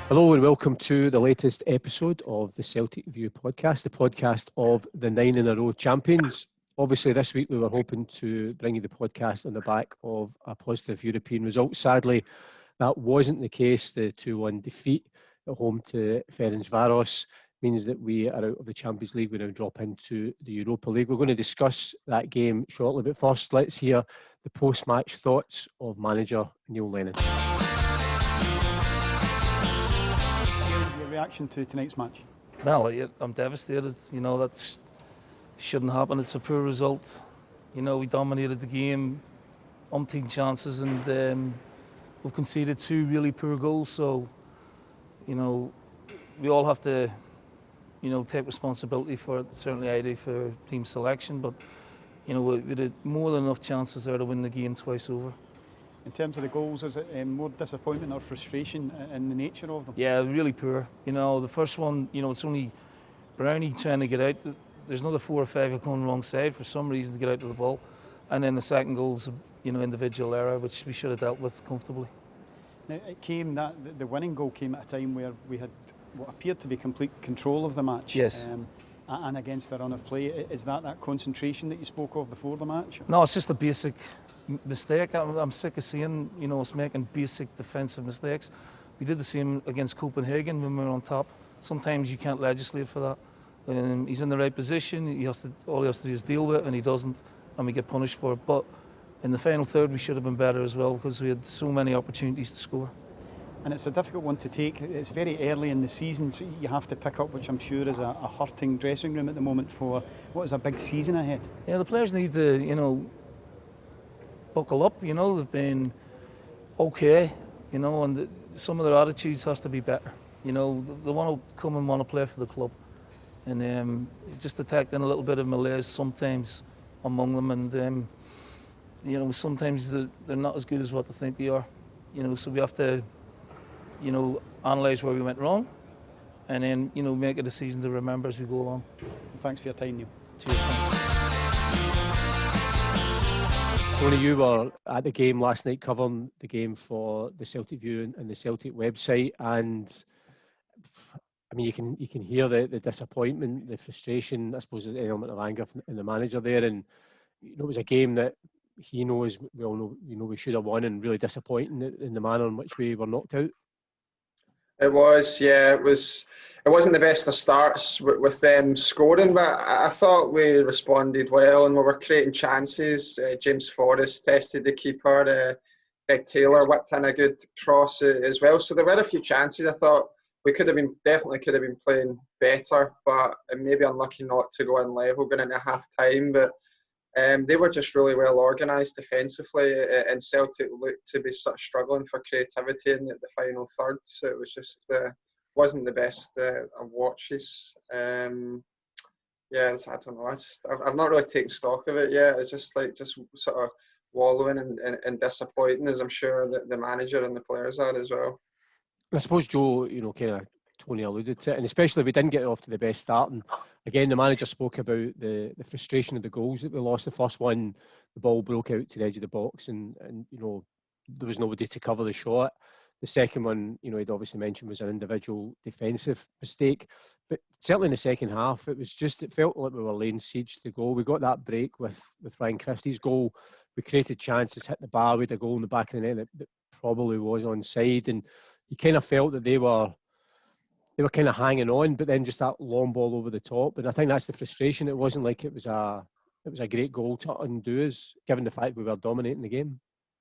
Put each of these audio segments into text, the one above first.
Hello and welcome to the latest episode of the Celtic View podcast, the podcast of the 9-in-a-row champions. Obviously, this week we were hoping to bring you the podcast on the back of a positive European result. Sadly, that wasn't the case. The 2-1 defeat at home to Ferencvaros means that we are out of the Champions League. We now drop into the Europa League. We're going to discuss that game shortly, but first let's hear the post-match thoughts of manager Neil Lennon. Reaction to tonight's match? Well, I'm devastated. That shouldn't happen. It's a poor result. We dominated the game, umpteen chances, and we've conceded 2 really poor goals. So, we all have to, take responsibility for it. Certainly I do for team selection, but, we had more than enough chances there to win the game twice over. In terms of the goals, is it more disappointment or frustration in the nature of them? Yeah, really poor. The first one, it's only Brownie trying to get out. There's another 4 or 5 have gone wrong side for some reason to get out of the ball. And then the second goal's, individual error, which we should have dealt with comfortably. Now, the winning goal came at a time where we had what appeared to be complete control of the match. Yes. And against the run of play. Is that concentration that you spoke of before the match? No, it's just a basic mistake. I'm sick of seeing, us making basic defensive mistakes. We did the same against Copenhagen when we were on top. Sometimes you can't legislate for that. He's in the right position. All he has to do is deal with it, and he doesn't, and we get punished for it. But in the final third, we should have been better as well because we had so many opportunities to score. And it's a difficult one to take. It's very early in the season, so you have to pick up, which I'm sure is a hurting dressing room at the moment for what is a big season ahead. Yeah, the players need to, buckle up. They've been okay, and some of their attitudes has to be better. They want to come and want to play for the club, and just detecting a little bit of malaise sometimes among them, and sometimes they're not as good as what they think they are. So we have to, analyse where we went wrong, and then make a decision to remember as we go along. Thanks for your time, Neil. Cheers. Tony, you were at the game last night covering the game for the Celtic View and the Celtic website, and I mean you can hear the disappointment, the frustration, I suppose the element of anger in the manager there, and it was a game that he knows, we all know, we should have won, and really disappointing in the manner in which we were knocked out. It was, yeah. It wasn't the best of starts with them scoring, but I thought we responded well and we were creating chances. James Forrest tested the keeper. Greg Taylor whipped in a good cross as well. So there were a few chances. I thought we definitely could have been playing better, but maybe unlucky not to go in level going into half time. But they were just really well organised defensively, and Celtic looked to be sort of struggling for creativity in the final third. So it was just wasn't the best of watches. I don't know. I've not really taken stock of it yet. It's just sort of wallowing and disappointing, as I'm sure that the manager and the players are as well. I suppose Joe, kind of Tony alluded to it, and especially if we didn't get off to the best start. And again, the manager spoke about the frustration of the goals that we lost. The first one, the ball broke out to the edge of the box, and there was nobody to cover the shot. The second one, he'd obviously mentioned, was an individual defensive mistake. But certainly in the second half, it felt like we were laying siege to the goal. We got that break with Ryan Christie's goal. We created chances, hit the bar, we had a goal in the back of the net that probably was onside, and you kind of felt that they were kind of hanging on, but then just that long ball over the top. And I think that's the frustration. It wasn't like it was a great goal to undo us, given the fact we were dominating the game.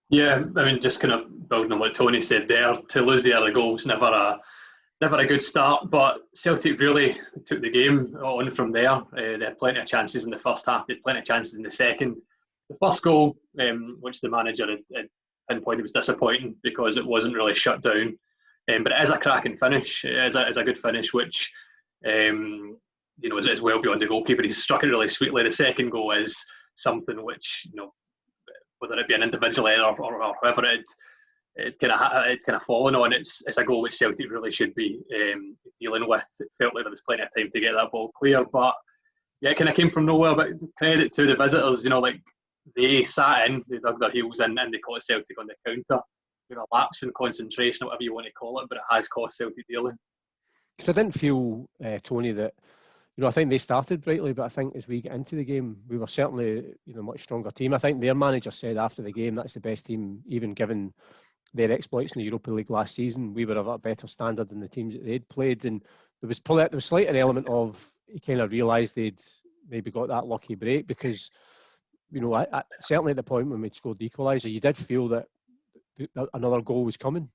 Yeah, I mean, just kind of building on what Tony said there, to lose the early goals, never a good start, but Celtic really took the game on from there. They had plenty of chances in the first half, they had plenty of chances in the second. The first goal, which the manager had pinpointed, was disappointing because it wasn't really shut down. But it is a cracking finish. It is a good finish, which is well beyond the goalkeeper. He struck it really sweetly. The second goal is something which, whether it be an individual error or whoever it's kind of fallen on. It's a goal which Celtic really should be dealing with. It felt like there was plenty of time to get that ball clear, but yeah, it kind of came from nowhere. But credit to the visitors, they sat in, they dug their heels in, and they caught Celtic on the counter. maybe a lapse in concentration, or whatever you want to call it, but it has cost Celtic dearly. Because I didn't feel, Tony, that, I think they started brightly, but I think as we get into the game, we were certainly, a much stronger team. I think their manager said after the game that's the best team, even given their exploits in the Europa League last season. We were of a better standard than the teams that they'd played, and there was slight an element of he kind of realised they'd maybe got that lucky break, because certainly at the point when we'd scored the equaliser, you did feel that another goal was coming.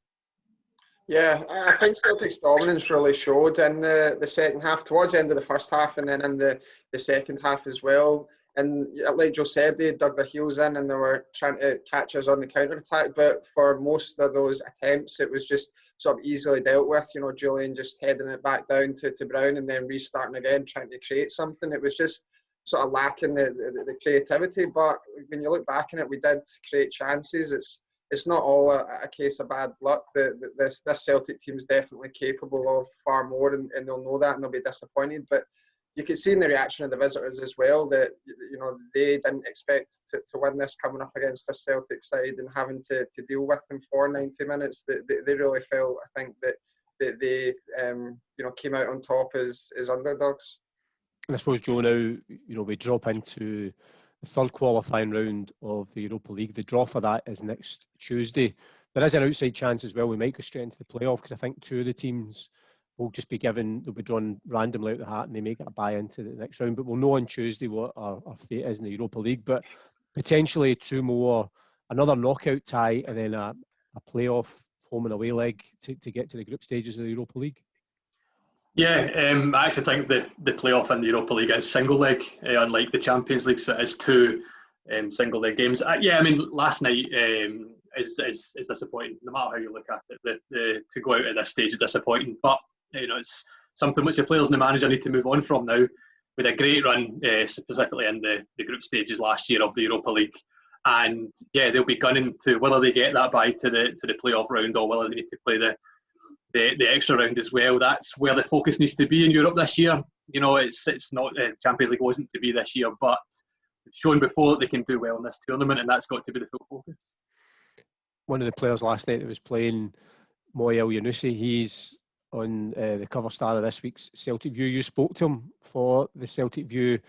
Yeah, I think Celtic's dominance really showed in the second half, towards the end of the first half, and then in the second half as well. And like Joe said, they dug their heels in and they were trying to catch us on the counter-attack. But for most of those attempts, it was just sort of easily dealt with. Julian just heading it back down to Brown and then restarting again, trying to create something. It was just sort of lacking the creativity. But when you look back on it, we did create chances. It's not all a case of bad luck. This Celtic team is definitely capable of far more, and they'll know that, and they'll be disappointed. But you could see in the reaction of the visitors as well that they didn't expect to win this, coming up against a Celtic side and having to deal with them for 90 minutes. They really felt, I think, that they came out on top as underdogs. And I suppose, Joe, now we drop into the third qualifying round of the Europa League. The draw for that is next Tuesday. There is an outside chance as well we might go straight into the playoff, because I think two of the teams will just be they'll be drawn randomly out the hat and they may get a buy into the next round. But we'll know on Tuesday what our fate is in the Europa League. But potentially two more, another knockout tie, and then a playoff home and away leg to get to the group stages of the Europa League. Yeah, I actually think the playoff in the Europa League is single leg, unlike the Champions League, so it is two single leg games. Last night is disappointing, no matter how you look at it. To go out at this stage is disappointing, but it's something which the players and the manager need to move on from now. With a great run, specifically in the group stages last year of the Europa League, and they'll be gunning to whether they get that bye to the playoff round or whether they need to play the extra round as well. That's where the focus needs to be in Europe this year. It's not Champions League wasn't to be this year, but it's shown before that they can do well in this tournament, and that's got to be the full focus. One of the players last night that was playing, Moy El-Yunusi, he's on the cover star of this week's Celtic View. You spoke to him for the Celtic View.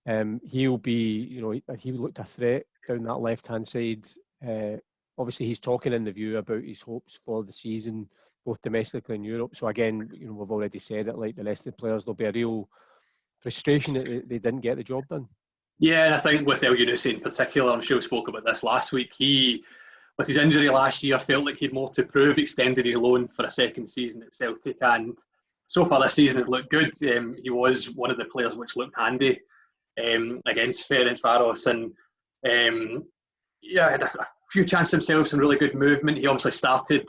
He'll be, he looked a threat down that left-hand side. Obviously, he's talking in the View about his hopes for the season, both domestically and Europe. So again, we've already said it, like the rest of the players, there'll be a real frustration that they didn't get the job done. Yeah, and I think with El-Yunusi in particular, I'm sure we spoke about this last week, he, with his injury last year, felt like he had more to prove, extended his loan for a second season at Celtic, and so far this season has looked good. He was one of the players which looked handy against Ferencváros, and had a few chances himself, some really good movement. He obviously started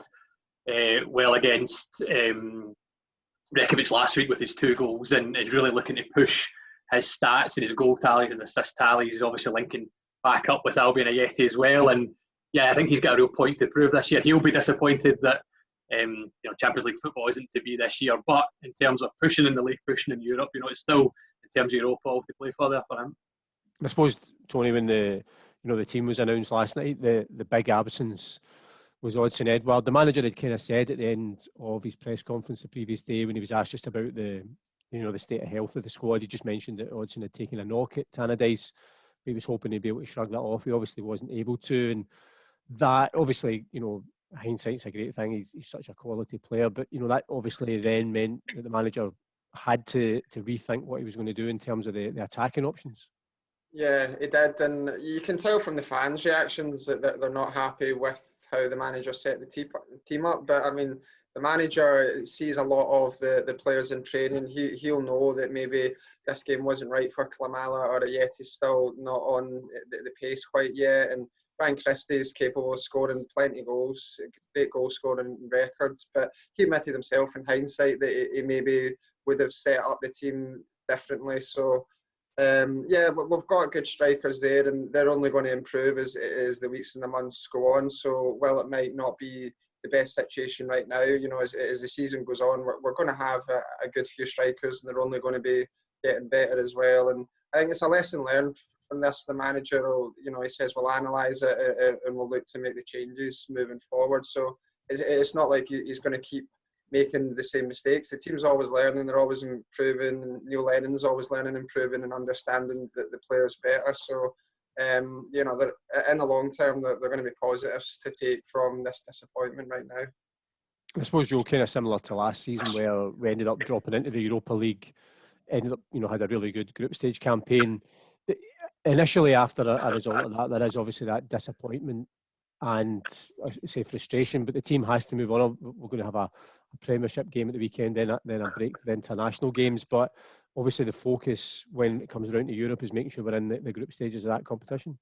well against Rekovic last week with his 2 goals, and is really looking to push his stats and his goal tallies and assist tallies. He's obviously linking back up with Albion Ajeti as well, and I think he's got a real point to prove this year. He'll be disappointed that Champions League football isn't to be this year, but in terms of pushing in the league, pushing in Europe, it's still, in terms of Europa, all to play for there for him. I suppose, Tony, when the team was announced last night, the big absence was Odsonne Edouard. The manager had kind of said at the end of his press conference the previous day, when he was asked just about the state of health of the squad, he just mentioned that Odsonne had taken a knock at Tannadice. He was hoping he'd be able to shrug that off. He obviously wasn't able to, and that obviously, hindsight's a great thing. He's such a quality player, but that obviously then meant that the manager had to rethink what he was going to do in terms of the attacking options. Yeah, it did, and you can tell from the fans' reactions that they're not happy with how the manager set the team up. But I mean, the manager sees a lot of the players in training. He'll know that maybe this game wasn't right for Klimala, or Ajeti's still not on the pace quite yet. And Brian Christie is capable of scoring plenty of goals, great goal scoring records. But he admitted himself in hindsight that he maybe would have set up the team differently. So. But we've got good strikers there, and they're only going to improve as the weeks and the months go on. So while it might not be the best situation right now, as the season goes on, we're going to have a good few strikers, and they're only going to be getting better as well. And I think it's a lesson learned from this, the manager will, he says we'll analyse it and we'll look to make the changes moving forward. So it's not like he's going to keep making the same mistakes. The team's always learning, they're always improving. Neil Lennon's always learning, improving, and understanding the players better. So, they're, in the long term, they're going to be positives to take from this disappointment right now. I suppose, Joe, kind of similar to last season where we ended up dropping into the Europa League, ended up, had a really good group stage campaign. Initially, after a result like that, there is obviously that disappointment and I say frustration, but the team has to move on. We're going to have a Premiership game at the weekend, then a break for the international games. But obviously, the focus when it comes around to Europe is making sure we're in the group stages of that competition.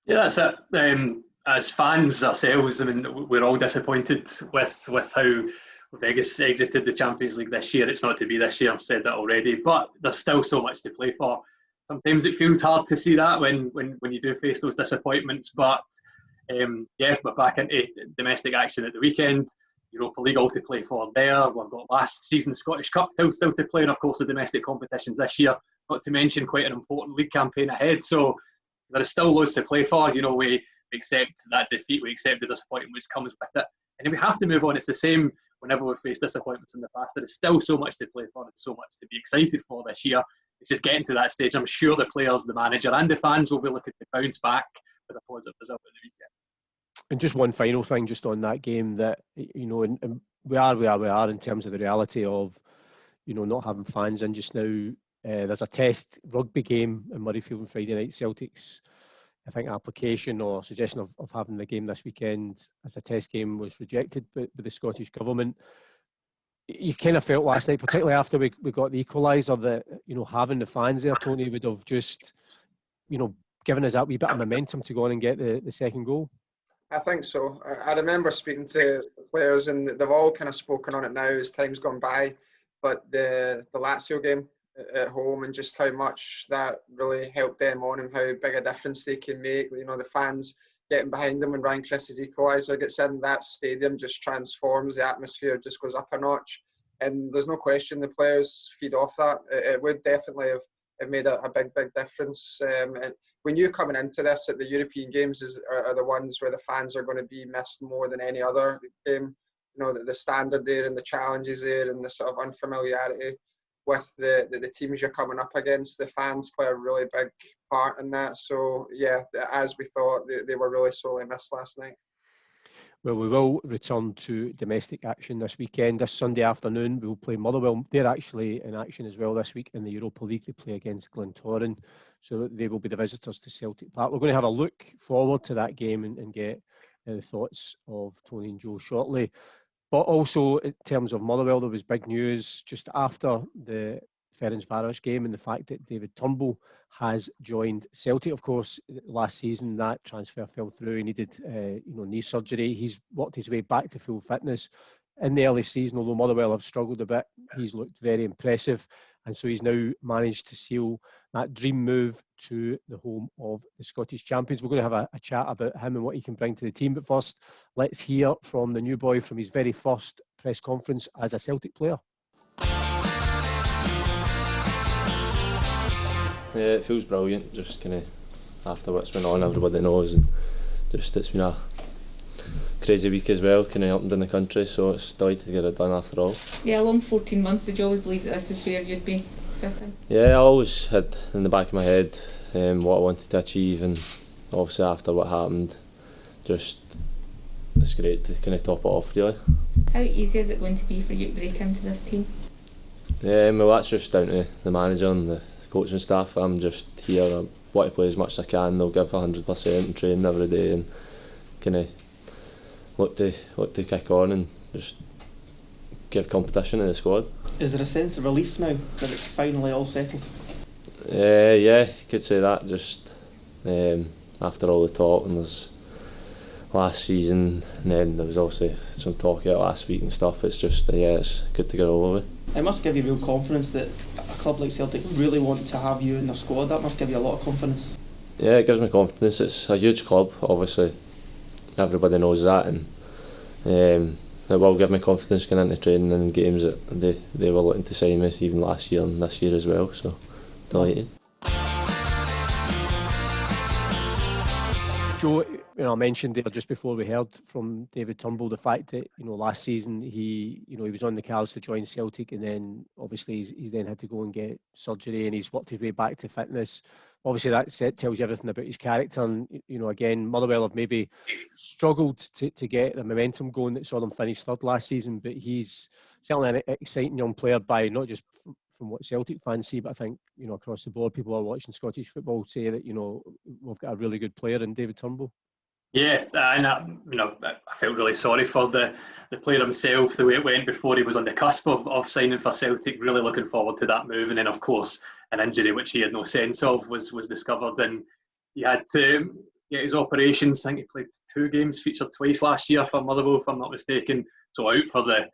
Yeah, that's it. As fans ourselves, I mean, we're all disappointed with how Vegas exited the Champions League this year. It's not to be this year, I've said that already, but there's still so much to play for. Sometimes it feels hard to see that when you do face those disappointments, but we're back into domestic action at the weekend. Europa League all to play for there. We've got last season's Scottish Cup still to play, and of course the domestic competitions this year, not to mention quite an important league campaign ahead. So there is still loads to play for. We accept that defeat, we accept the disappointment which comes with it, and then we have to move on. It's the same whenever we've faced disappointments in the past. There is still so much to play for and so much to be excited for this year. It's just getting to that stage. I'm sure the players, the manager and the fans will be looking to bounce back with a positive result at the weekend. And just one final thing just on that game, that and we are in terms of the reality of not having fans in just now. There's a test rugby game in Murrayfield on Friday night. Celtic's, I think, application or suggestion of having the game this weekend as a test game was rejected by the Scottish Government. You kind of felt last night, particularly after we got the equaliser, that having the fans there, Tony, would have just given us that wee bit of momentum to go on and get the second goal. I think so. I remember speaking to players, and they've all kind of spoken on it now as time's gone by. But the Lazio game at home, and just how much that really helped them on, and how big a difference they can make. The fans getting behind them when Ryan Christie's equaliser gets in, that stadium just transforms. The atmosphere just goes up a notch, and there's no question the players feed off that. It would definitely have made a big difference. And we knew coming into this that the European games are the ones where the fans are going to be missed more than any other game. The standard there and the challenges there and the sort of unfamiliarity with the teams you're coming up against. The fans play a really big part in that. So yeah, as we thought, they were really sorely missed last night. Well, we will return to domestic action this weekend. This Sunday afternoon, we'll play Motherwell. They're actually in action as well this week in the Europa League. They play against Glentoran, so they will be the visitors to Celtic Park. We're going to have a look forward to that game and get the thoughts of Tony and Joe shortly. But also, in terms of Motherwell, there was big news just after the Ferencváros game, and the fact that David Turnbull has joined Celtic. Of course, last season that transfer fell through. He needed knee surgery. He's worked his way back to full fitness in the early season, although Motherwell have struggled a bit. He's looked very impressive, and so he's now managed to seal that dream move to the home of the Scottish champions. We're going to have a chat about him and what he can bring to the team, but first let's hear from the new boy from his very first press conference as a Celtic player. Yeah, it feels brilliant, just kind of after what's been on, everybody knows, and just it's been a crazy week as well, kind of up and down the country, so it's delighted to get it done after all. Yeah, a long 14 months. Did you always believe that this was where you'd be sitting? Yeah, I always had in the back of my head what I wanted to achieve, and obviously after what happened, just it's great to kind of top it off really. How easy is it going to be for you to break into this team? Well, that's just down to the manager and the coaching staff. I'm just here, I want to play as much as I can. They'll give 100% and train every day and kind of look to kick on and just give competition in the squad. Is there a sense of relief now that it's finally all settled? Yeah, you could say that. Just after all the talk, and there's last season, and then there was also some talk out last week and stuff. It's just it's good to get over with. It must give you real confidence that a club like Celtic really want to have you in their squad. That must give you a lot of confidence. Yeah, it gives me confidence. It's a huge club, obviously. Everybody knows that, and it will give me confidence going into training and games that they were looking to sign me even last year and this year as well. So delighted. Joe, I mentioned there just before we heard from David Turnbull the fact that last season he was on the cards to join Celtic, and then obviously he then had to go and get surgery, and he's worked his way back to fitness. Obviously that tells you everything about his character, and again, Motherwell have maybe struggled to get the momentum going that saw them finish third last season, but he's certainly an exciting young player by not just from what Celtic fans see, but I think across the board, people who are watching Scottish football say that we've got a really good player in David Turnbull. Yeah, and I felt really sorry for the player himself, the way it went before he was on the cusp of signing for Celtic. Really looking forward to that move, and then of course an injury which he had no sense of was discovered, and he had to get his operations. I think he played 2 games, featured twice last year for Motherwell, if I'm not mistaken. So out for the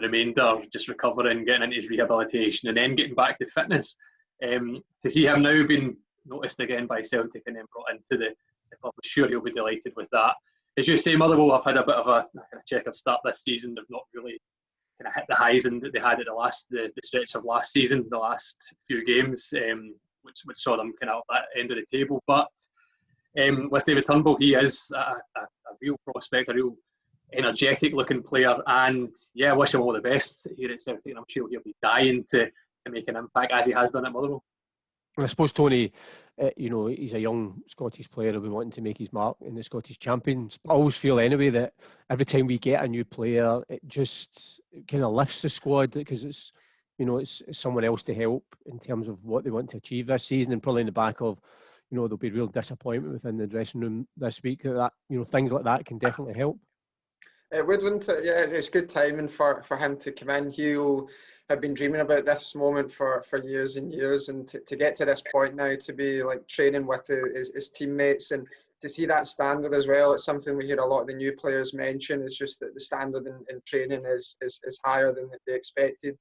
remainder, just recovering, getting into his rehabilitation, and then getting back to fitness. To see him now being noticed again by Celtic and then brought into the club, I'm sure he'll be delighted with that. As you say, Motherwell have had a bit of a kind of checkered start this season. They've not really kind of hit the highs that they had at the stretch of last season, the last few games, which saw them kind of at that end of the table. But with David Turnbull, he is a real prospect, a real energetic looking player, and I wish him all the best here at Celtic, and I'm sure he'll be dying to make an impact as he has done at Motherwell. And I suppose Tony, he's a young Scottish player who'll be wanting to make his mark in the Scottish Champions. But I always feel anyway that every time we get a new player, it just kind of lifts the squad, because it's someone else to help in terms of what they want to achieve this season, and probably in the back of there'll be real disappointment within the dressing room this week. That things like that can definitely help. It would, wouldn't it? Yeah, it's good timing for him to come in. He'll have been dreaming about this moment for years and years, and to get to this point now, to be like training with his teammates, and to see that standard as well. It's something we hear a lot of the new players mention. It's just that the standard in training is higher than they expected.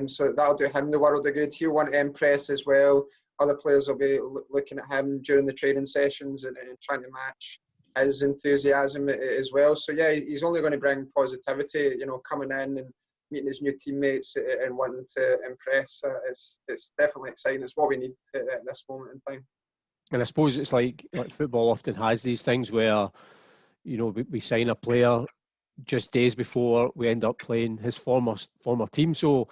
So that'll do him the world of good. He'll want to impress as well. Other players will be looking at him during the training sessions and trying to match his enthusiasm as well. So he's only going to bring positivity, coming in and meeting his new teammates and wanting to impress. It's definitely exciting. It's what we need at this moment in time. And I suppose it's like football often has these things where, we sign a player just days before we end up playing his former team. So,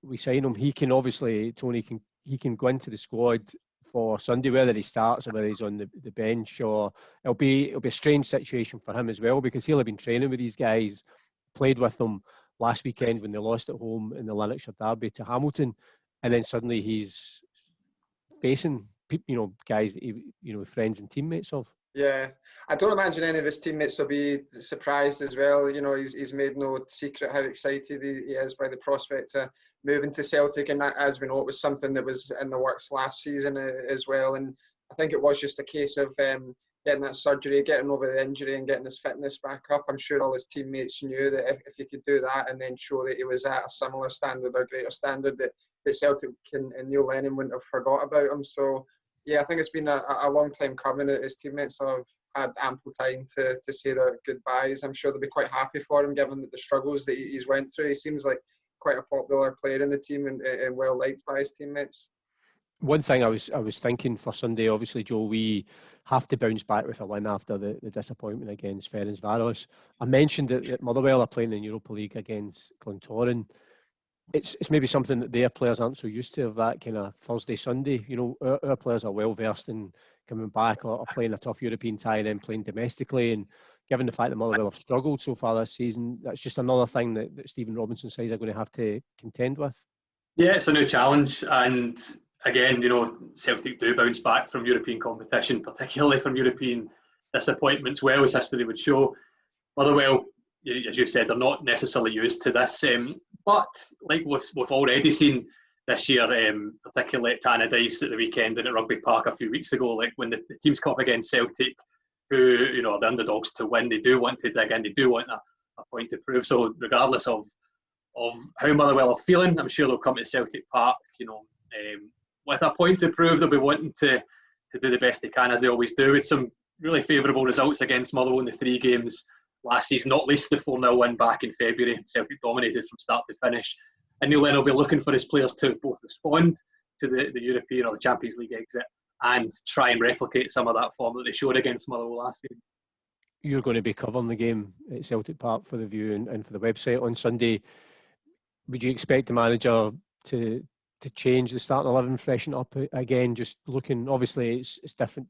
we sign him. He can obviously, Tony he can go into the squad for Sunday, whether he starts or whether he's on the bench, or it'll be a strange situation for him as well, because he'll have been training with these guys, played with them last weekend when they lost at home in the Lanarkshire Derby to Hamilton, and then suddenly he's facing guys that he friends and teammates of. Yeah, I don't imagine any of his teammates will be surprised as well. He's made no secret how excited he is by the prospect of moving to Celtic, and that, as we know, it was something that was in the works last season as well. And I think it was just a case of getting that surgery, getting over the injury, and getting his fitness back up. I'm sure all his teammates knew that if he could do that and then show that he was at a similar standard or greater standard, that Celtic and Neil Lennon wouldn't have forgot about him. So I think it's been a long time coming. His teammates have had ample time to say their goodbyes. I'm sure they'll be quite happy for him, given the struggles that he's went through. He seems like quite a popular player in the team and well liked by his teammates. One thing I was thinking for Sunday, obviously, Joe, we have to bounce back with a win after the disappointment against Ferencvaros. I mentioned that Motherwell are playing in Europa League against Glentoran. It's maybe something that their players aren't so used to, of that kind of Thursday, Sunday. Our players are well versed in coming back or playing a tough European tie and then playing domestically. And given the fact that Motherwell have struggled so far this season, that's just another thing that Stephen Robinson says are going to have to contend with. Yeah, it's a new challenge, and again, Celtic do bounce back from European competition, particularly from European disappointments, well as history would show. Motherwell, as you said, they're not necessarily used to this, but like we've already seen this year, particularly at Tannadice at the weekend and at Rugby Park a few weeks ago, like when the teams come up against Celtic, who are the underdogs to win, they do want to dig in, they do want a point to prove. So regardless of how Motherwell are feeling, I'm sure they'll come to Celtic Park, with a point to prove. They'll be wanting to do the best they can, as they always do, with some really favourable results against Motherwell in the 3 games last season, not least the 4-0 win back in February. Celtic dominated from start to finish. And Neil Lennon will be looking for his players to both respond to the European or the Champions League exit, and try and replicate some of that form that they showed against Motherwell last season. You're going to be covering the game at Celtic Park for the View and for the website on Sunday. Would you expect the manager to change the starting 11, freshen up again? Just looking, obviously it's different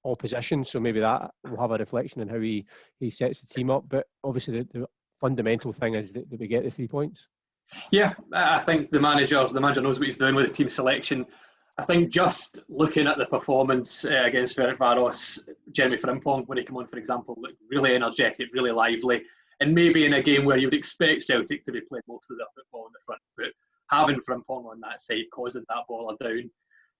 opposition, so maybe that will have a reflection on how he sets the team up. But obviously the fundamental thing is that we get the 3 points. Yeah, I think the manager knows what he's doing with the team selection. I think just looking at the performance against Ferencváros, Jeremy Frimpong, when he came on, for example, looked really energetic, really lively, and maybe in a game where you would expect Celtic to be playing most of their football on the front foot, having Frimpong on that side, causing that ball down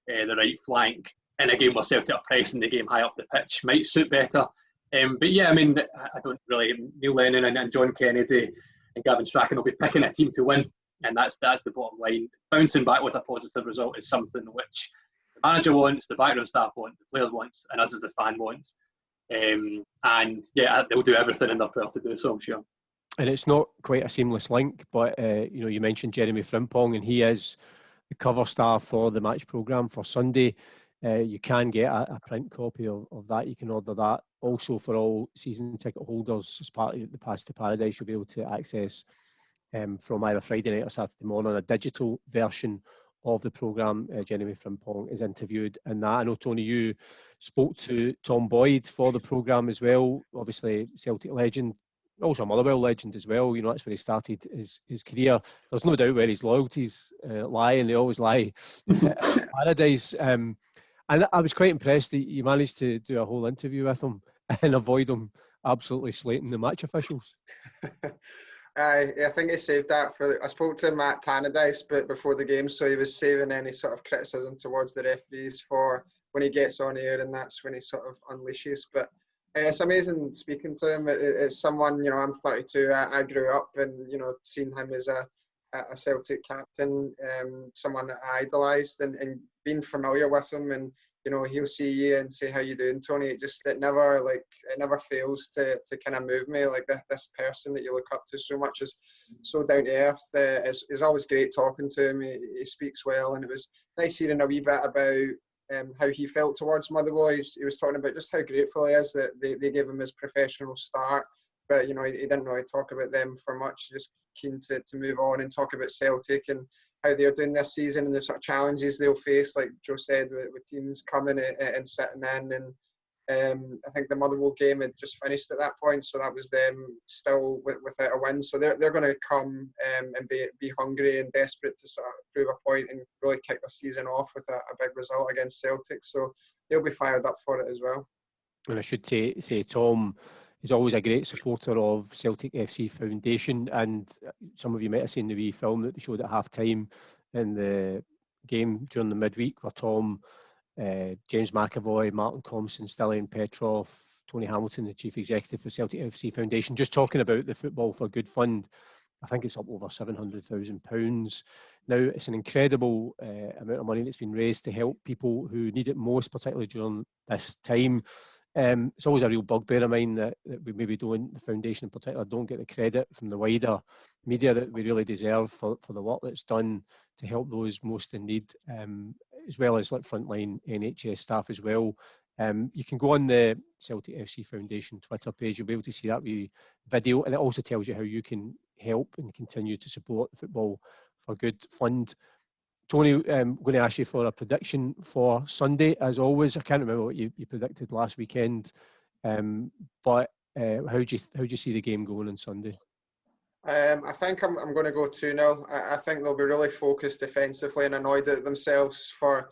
the right flank, in a game where Celtic are pressing the game high up the pitch, might suit better. But yeah, I mean, I don't really. Neil Lennon and John Kennedy and Gavin Strachan will be picking a team to win, and that's the bottom line. Bouncing back with a positive result is something which the manager wants, the background staff want, the players want, and us as the fan wants. And yeah, they'll do everything in their power to do so, I'm sure. And it's not quite a seamless link, but you mentioned Jeremy Frimpong, and he is the cover star for the match programme for Sunday. You can get a print copy of that. You can order that. Also, for all season ticket holders, as part of the Pass to Paradise, you'll be able to access from either Friday night or Saturday morning a digital version of the programme. Jeremy Frimpong is interviewed in that. I know, Tony, you spoke to Tom Boyd for the programme as well. Obviously, Celtic legend, also a Motherwell legend as well. That's where he started his career. There's no doubt where his loyalties lie, and they always lie at Paradise. And I was quite impressed that you managed to do a whole interview with him and avoid him absolutely slating the match officials. I think he saved that I spoke to Matt Tannadice before the game, so he was saving any sort of criticism towards the referees for when he gets on air, and that's when he sort of unleashes. But it's amazing speaking to him. It's someone, I'm 32. I grew up and seen him as a Celtic captain, someone that I idolised, and being familiar with him, and he'll see you and say, "How you doing, Tony?" It never fails to kind of move me. Like this person that you look up to so much is so down to earth. It's always great talking to him. He speaks well, and it was nice hearing a wee bit about how he felt towards Motherwell. He was talking about just how grateful he is that they gave him his professional start. But he didn't really talk about them for much. Just keen to move on and talk about Celtic and how they're doing this season and the sort of challenges they'll face, like Joe said, with teams coming and sitting in. And I think the Motherwell game had just finished at that point, so that was them still without a win. So they're going to come and be hungry and desperate to sort of prove a point and really kick their season off with a big result against Celtic. So they'll be fired up for it as well. And I should say Tom is always a great supporter of Celtic FC Foundation, and some of you might have seen the wee film that they showed at half-time in the game during the midweek, where Tom, James McAvoy, Martin Compson, Stilian Petrov, Tony Hamilton, the Chief Executive for Celtic FC Foundation, just talking about the Football for Good Fund. I think it's up over £700,000. Now, it's an incredible amount of money that's been raised to help people who need it most, particularly during this time. It's always a real bugbear of mine that we maybe don't, the foundation in particular, don't get the credit from the wider media that we really deserve for the work that's done to help those most in need, as well as frontline NHS staff as well. You can go on the Celtic FC Foundation Twitter page. You'll be able to see that wee video, and it also tells you how you can help and continue to support the Football for Good Fund. Tony, I'm going to ask you for a prediction for Sunday, as always. I can't remember what you predicted last weekend, but how do you see the game going on Sunday? I think I'm going to go 2-0. I think they'll be really focused defensively and annoyed at themselves for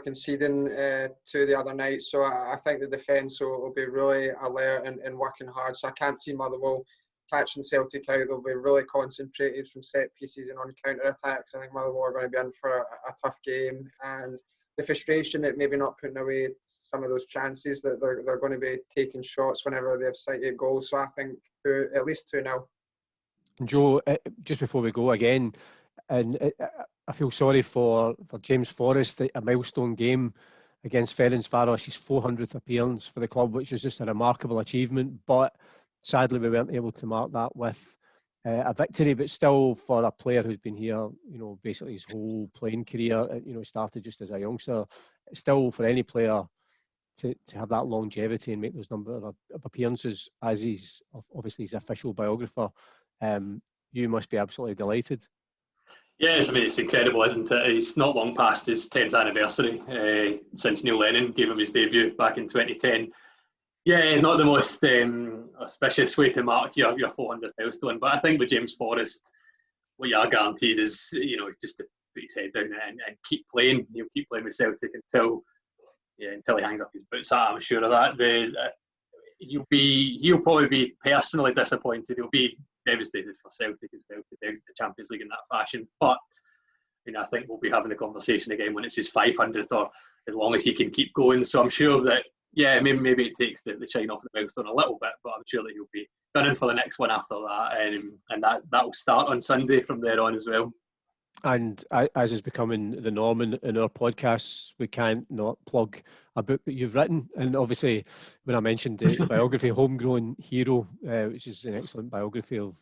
conceding two the other night. So I think the defence will be really alert and working hard. So I can't see Motherwell catching Celtic out. They'll be really concentrated from set pieces and on counter-attacks. I think Motherwell are going to be in for a tough game, and the frustration at maybe not putting away some of those chances, that they're going to be taking shots whenever they have sighted goals. So I think at least 2-0. Joe, just before we go again, and I feel sorry for James Forrest, a milestone game against Ferencváros, his 400th appearance for the club, which is just a remarkable achievement, but sadly we weren't able to mark that with a victory, but still for a player who's been here, basically his whole playing career, started just as a youngster, still for any player to have that longevity and make those number of appearances as he's obviously his official biographer, you must be absolutely delighted. Yes, I mean, it's incredible, isn't it? He's not long past his 10th anniversary since Neil Lennon gave him his debut back in 2010. Yeah, not the most auspicious way to mark your 400th milestone, but I think with James Forrest, what you are guaranteed is, just to put his head down and keep playing. He'll keep playing with Celtic until he hangs up his boots. I'm sure of that. He'll probably be personally disappointed. He'll be devastated for Celtic as well to exit the Champions League in that fashion. But I think we'll be having the conversation again when it's his 500th, or as long as he can keep going. So I'm sure that maybe it takes the shine off the milestone a little bit, but I'm sure that he'll be gunning for the next one after that, and that will start on Sunday from there on as well. And as is becoming the norm in our podcasts, we can't not plug a book that you've written. And obviously, when I mentioned the biography, Homegrown Hero, which is an excellent biography of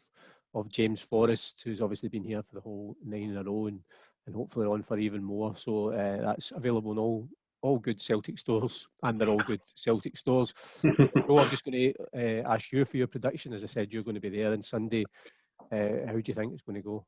James Forrest, who's obviously been here for the whole 9 in a row and hopefully on for even more. So that's available in all good Celtic stores, and they're all good Celtic stores. So I'm just going to ask you for your prediction. As I said, you're going to be there on Sunday. How do you think it's going to go?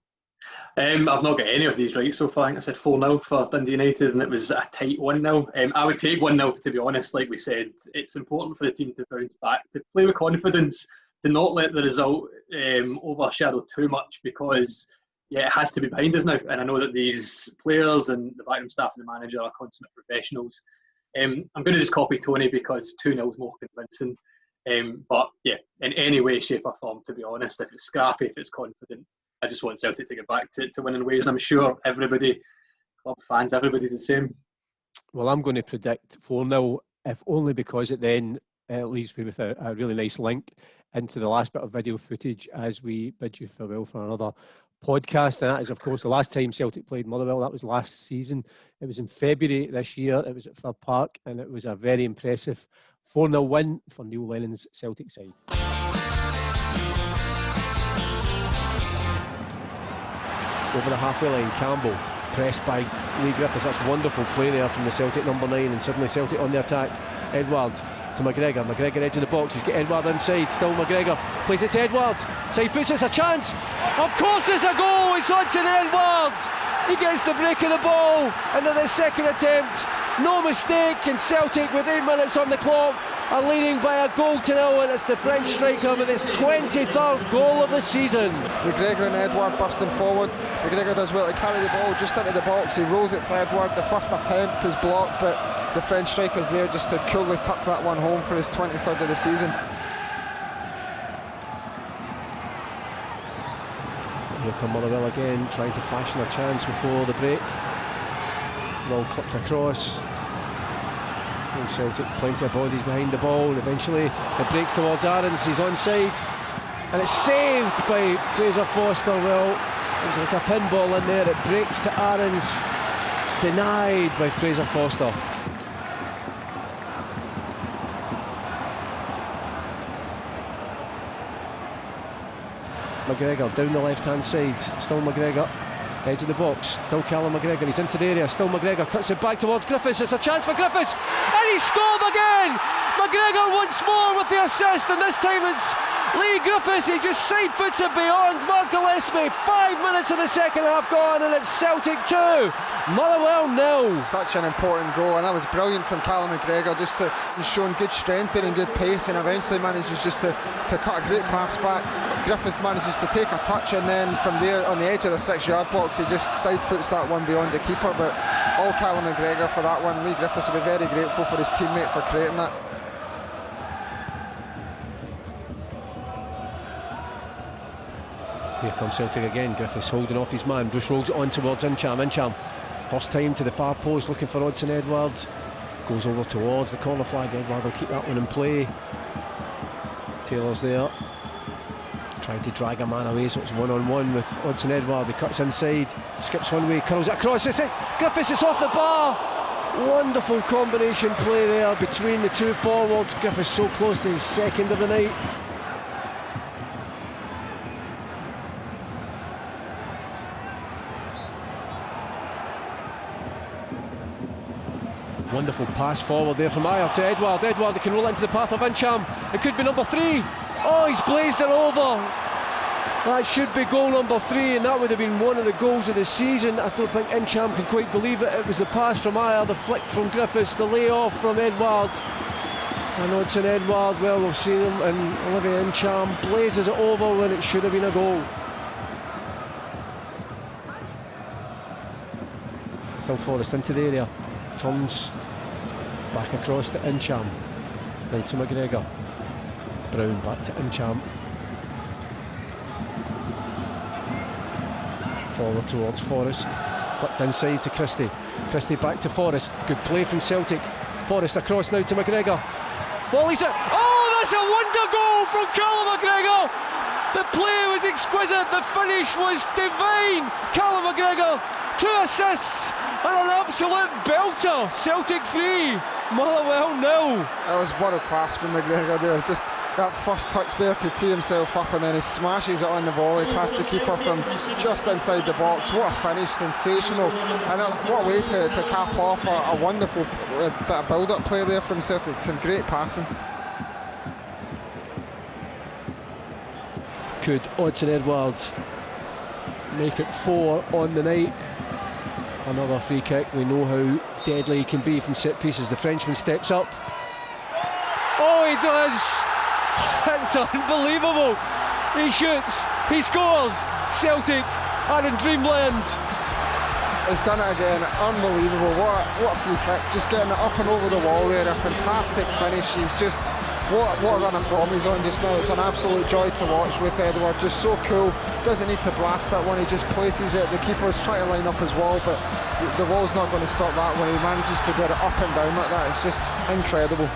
I've not got any of these right so far. I think I said 4-0 for Dundee United, and it was a tight 1-0. I would take 1-0, to be honest. Like we said, it's important for the team to bounce back, to play with confidence, to not let the result overshadow too much, because it has to be behind us now. And I know that these players and the backroom staff and the manager are consummate professionals. I'm going to just copy Tony, because 2-0 is more convincing. But in any way, shape or form, to be honest, if it's scrappy, if it's confident, I just want Celtic to get back to winning ways, and I'm sure everybody, club fans, everybody's the same. Well, I'm going to predict 4-0, if only because it then leaves me with a really nice link into the last bit of video footage as we bid you farewell for another podcast. And that is, of course, the last time Celtic played Motherwell. That was last season. It was in February this year. It was at Fir Park, and it was a very impressive 4-0 win for Neil Lennon's Celtic side. Over the halfway line, Campbell pressed by Lee Griffiths. That's wonderful play there from the Celtic number 9, and suddenly Celtic on the attack. Edward to McGregor. McGregor edge of the box. He's got Edward inside. Still McGregor plays it to Edward. Side foots. It's a chance. Of course, it's a goal. It's Hudson Edward. He gets the break of the ball, and at the second attempt, no mistake. And Celtic, with 8 minutes on the clock, are leading by a goal to 0, and it's the French striker with his 23rd goal of the season. McGregor and Edward bursting forward. McGregor does well to carry the ball just into the box. He rolls it to Edward. The first attempt is blocked, but the French striker's there just to coolly tuck that one home for his 23rd of the season. Here come Motherwell again, trying to fashion a chance before the break. Well clipped across. Celtic, plenty of bodies behind the ball, and eventually it breaks towards Aarons. He's onside, and it's saved by Fraser Foster. Well, there's like a pinball in there. It breaks to Aarons, denied by Fraser Foster. McGregor down the left hand side, still McGregor, edge of the box, still Callum McGregor, he's into the area, still McGregor, cuts it back towards Griffiths. It's a chance for Griffiths, and he scored again! McGregor once more with the assist, and this time it's Lee Griffiths. He just side puts it beyond Mark Gillespie. 5 minutes of the second half gone, and it's Celtic 2, Motherwell 0. Such an important goal, and that was brilliant from Callum McGregor, just to showing good strength and good pace, and eventually manages just to cut a great pass back. Griffiths manages to take a touch, and then from there on the edge of the 6-yard box he just side foots that one beyond the keeper. But all Callum McGregor for that one. Lee Griffiths will be very grateful for his teammate for creating that. Here comes Celtic again. Griffiths holding off his man. Bruce rolls it on towards Incham. Incham, first time to the far post, looking for Hudson Edward. Goes over towards the corner flag. Edward will keep that one in play. Taylor's there, trying to drag a man away, so it's 1-on-1 with Hudson Edward. He cuts inside, skips one way, curls it across. It's it. Griffiths is off the bar. Wonderful combination play there between the two forwards. Griffiths so close to his second of the night. Wonderful pass forward there from Ayer to Edward. Edward can roll into the path of Incham. It could be number 3. Oh, he's blazed it over. That should be goal number 3, and that would have been one of the goals of the season. I don't think Incham can quite believe it. It was the pass from Ayer, the flick from Griffiths, the lay-off from Edward. And Odsonne Edward, well, we've seen him, and Olivier Incham blazes it over when it should have been a goal. Still Forrest into the area, turns back across to Incham, now to McGregor. Brown back to Incham. Forward towards Forrest, flicked inside to Christie. Christie back to Forrest. Good play from Celtic. Forrest across now to McGregor. Volleys it. Oh, that's a wonder goal from Callum McGregor. The play was exquisite. The finish was divine. Callum McGregor, 2 assists and an absolute belter. Celtic 3, Motherwell 0. That was world class from McGregor there. Just that first touch there to tee himself up, and then he smashes it on the volley past the keeper from just inside the box. What a finish, sensational, and what a way to cap off a wonderful bit of build-up play there from Celtic. Some great passing. Could Odsonne Edwards make it 4 on the night? Another free kick. We know how deadly he can be from set pieces. The Frenchman steps up. Oh, he does! That's unbelievable. He shoots, he scores. Celtic are in dreamland. He's done it again, unbelievable. What a free kick, just getting it up and over the wall there. A fantastic finish. He's just, what a run of form he's on just now. It's an absolute joy to watch with Edward. Just so cool, doesn't need to blast that one, he just places it. The keeper's trying to line up his wall, but the wall's not going to stop that when he manages to get it up and down like that. It's just incredible.